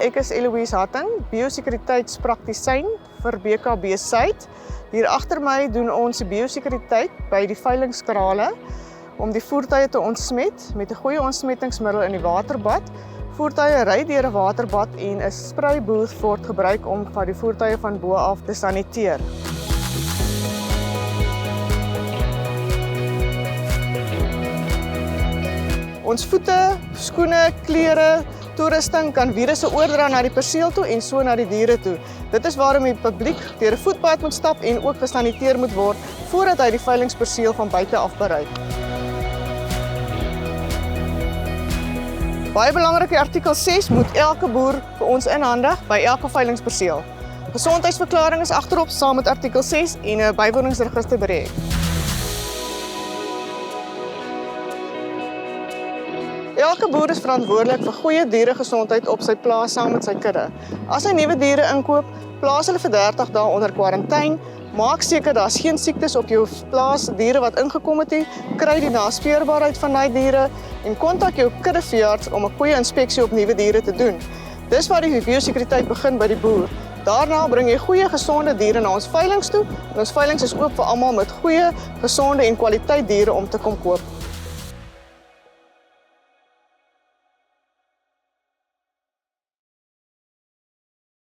ek is Eloise Hatting, biosekuriteitspraktisyn vir BKB Suid. Hier agter my doen ons die biosekuriteit by die veilingskrale om die voertuie te ontsmet met 'n goeie ontsmettingsmiddel in die waterbad. Voertuie ry deur 'n waterbad en 'n spray booth word gebruik om van die voertuie van bo af te saniteer. Ons voete, skoene, klere, toerusting kan virusse oordra na die perseel toe en so na die diere toe. Dit is waarom die publiek deur 'n voetpad moet stap en ook gesaniteer moet word voordat hy die veilingsperseel van buite af bereik. Baie belangrike artikel 6 moet elke boer vir ons inhandig by elke veilingsperseel. Gesondheidsverklaring is agterop saam met artikel 6 en 'n bywoningsregister bereg. Elke boer is verantwoordelik vir goeie dieregesondheid op sy plaas saam met sy kudde. As hy nuwe diere inkoop, plaas hulle vir 30 dae onder kwarantyne. Maak seker daar's geen siektes op jou plaas diere wat ingekom het nie. Kry die naspeurbaarheid van daai diere en kontak jou kuddeveearts om 'n goeie inspeksie op nuwe diere te doen. Dis waar die biosekuriteit begin by die boer. Daarna bring jy goeie gesonde diere na ons veilings toe en ons veilings is oop vir almal met goeie, gesonde en kwaliteit diere om te kom koop.